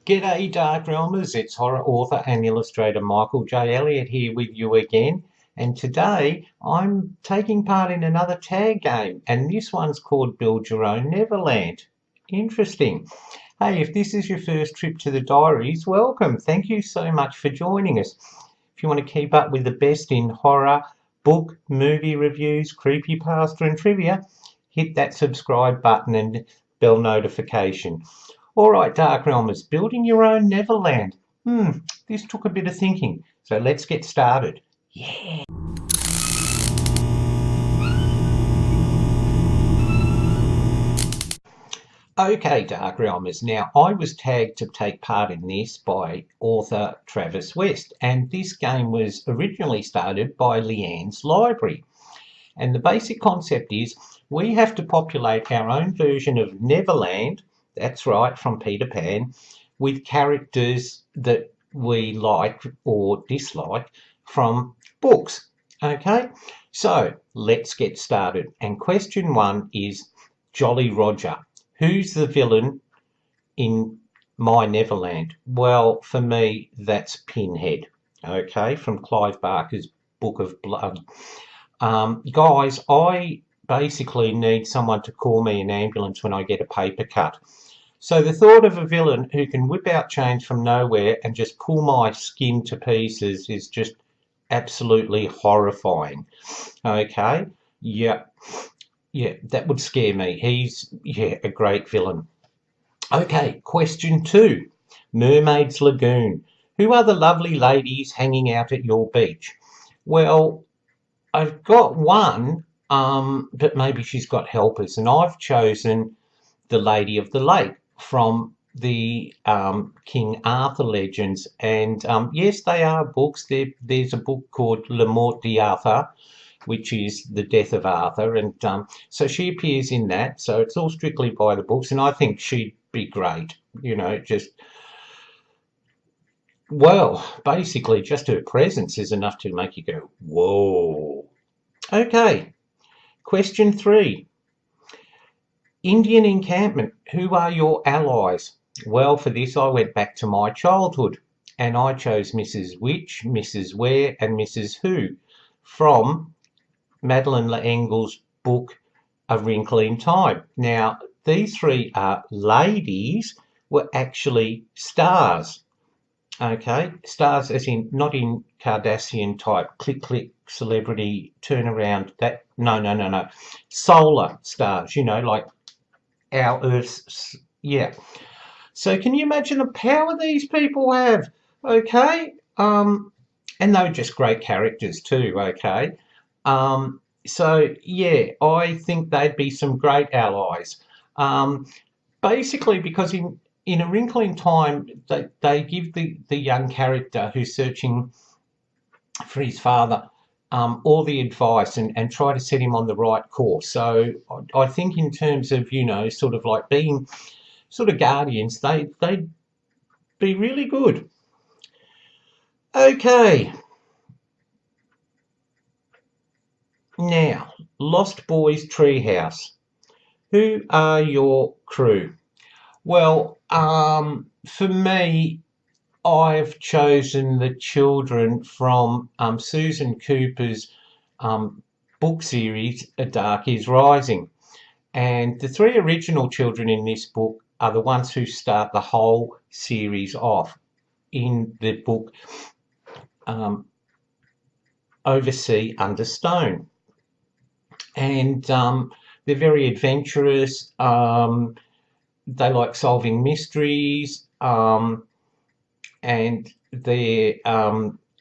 G'day Darkrealmers, it's horror author and illustrator Michael J. Elliott here with you again, and today I'm taking part in another tag game, and this one's called Build Your Own Neverland. Interesting. Hey, if this is your first trip to the Diaries, welcome. Thank you so much for joining us. If you want to keep up with the best in horror, book, movie reviews, creepypasta and trivia, hit that subscribe button and bell notification. All right, Darkrealmers, building your own Neverland. This took a bit of thinking, so let's get started. Yeah. Okay, Darkrealmers, now I was tagged to take part in this by author Travis West, and this game was originally started by Leanne's Library. And the basic concept is we have to populate our own version of Neverland, that's right, from Peter Pan, with characters that we like or dislike from books. Okay, so let's get started. And question one is Jolly Roger. Who's the villain in my Neverland? Well, for me, that's Pinhead, okay, from Clive Barker's Book of Blood. Guys, I basically need someone to call me an ambulance when I get a paper cut. So the thought of a villain who can whip out change from nowhere and just pull my skin to pieces is just absolutely horrifying. Okay, yeah, that would scare me. He's, a great villain. Okay, question two, Mermaids Lagoon. Who are the lovely ladies hanging out at your beach? Well, I've got one, but maybe she's got helpers, and I've chosen the Lady of the Lake from the King Arthur legends. And yes, they are books. There's a book called Le Mort d'Arthur, which is the death of Arthur, and so she appears in that. So it's all strictly by the books, and I think she'd be great. Well, basically, just her presence is enough to make you go, whoa. Okay, question three. Indian Encampment. Who are your allies? Well, for this, I went back to my childhood, and I chose Mrs. Which, Mrs. Where, and Mrs. Who from Madeleine L'Engle's book, A Wrinkle in Time. Now, these three ladies were actually stars. Okay, stars as in, not in Kardashian type, click, click, celebrity, turn around, that, no. Solar stars, like our Earth's, yeah. So can you imagine the power these people have? Okay, and they were just great characters too, okay. So, yeah, I think they'd be some great allies. Basically, because in A Wrinkle in Time, they give the young character who's searching for his father all the advice and try to set him on the right course. So I think in terms of, sort of like being sort of guardians, they'd be really good. Okay. Now, Lost Boys Treehouse. Who are your crew? Well, for me, I've chosen the children from Susan Cooper's book series, A Dark is Rising. And the three original children in this book are the ones who start the whole series off in the book Oversea Under Stone. And they're very adventurous. They like solving mysteries, and they're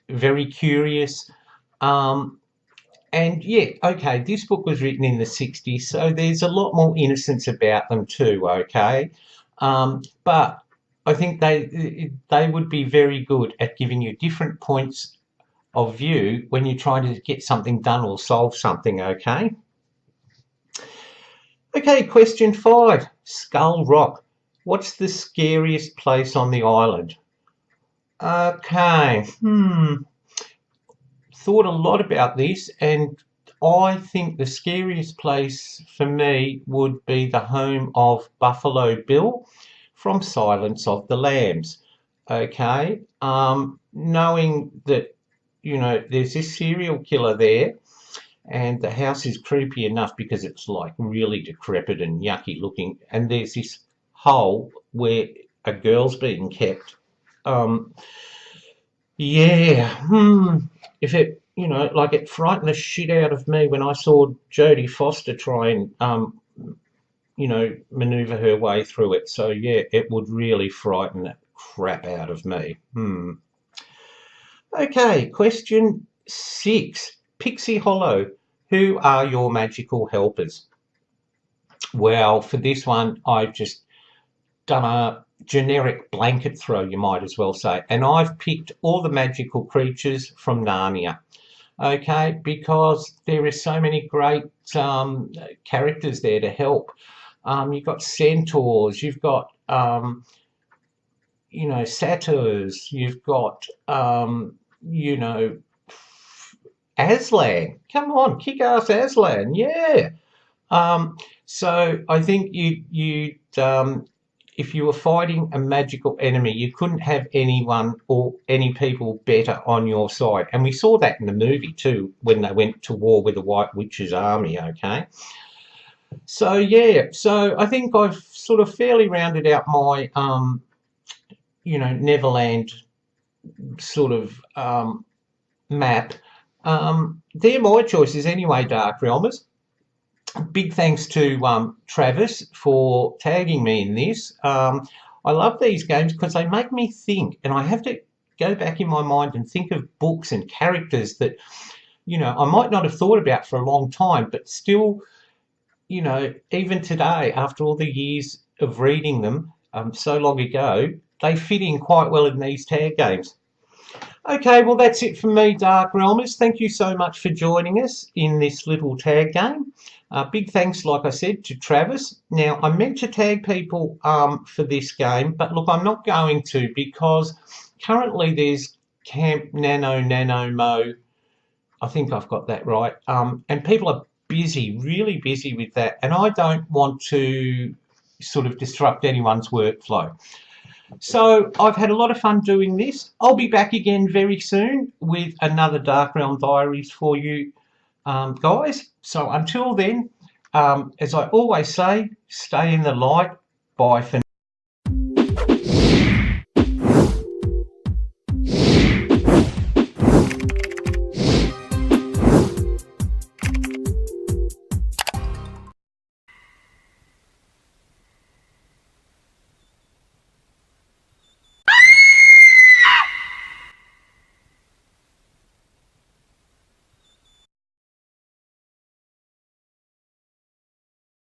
very curious. And yeah, okay, this book was written in the 60s, so there's a lot more innocence about them too, okay? But I think they would be very good at giving you different points of view when you're trying to get something done or solve something, okay? Okay, question five, Skull Rock. What's the scariest place on the island? Okay, thought a lot about this, and I think the scariest place for me would be the home of Buffalo Bill from Silence of the Lambs. Okay, knowing that, you know, there's this serial killer there, and the house is creepy enough because it's like really decrepit and yucky looking, and there's this hole where a girl's being kept. Um, yeah, if it, you know, like it frightened the shit out of me when I saw Jodie Foster try and, you know, maneuver her way through it. So yeah, it would really frighten the crap out of me. Okay, question 6. Pixie Hollow. Who are your magical helpers? Well, for this one, I've just done a generic blanket throw, you might as well say, and I've picked all the magical creatures from Narnia. Okay, because there are so many great characters there to help. You've got centaurs, you've got you know, satyrs, you've got you know, Aslan. Come on, kick ass Aslan, yeah. So I think you if you were fighting a magical enemy, you couldn't have anyone or any people better on your side. And we saw that in the movie too, when they went to war with the White Witch's army, okay? So yeah, so I think I've sort of fairly rounded out my you know, Neverland sort of map. They're my choices anyway, Darkrealmers. Big thanks to Travis for tagging me in this. I love these games because they make me think, and I have to go back in my mind and think of books and characters that, you know, I might not have thought about for a long time, but still, you know, even today, after all the years of reading them so long ago, they fit in quite well in these tag games. Okay, well, that's it from me, Darkrealmers. Thank you so much for joining us in this little tag game. Big thanks, like I said, to Travis. Now, I meant to tag people for this game, but look, I'm not going to because currently there's Camp Nano Mo. I think I've got that right. And people are busy, really busy with that, and I don't want to sort of disrupt anyone's workflow. So I've had a lot of fun doing this. I'll be back again very soon with another Dark Realm Diaries for you guys. So until then, as I always say, stay in the light. Bye for now.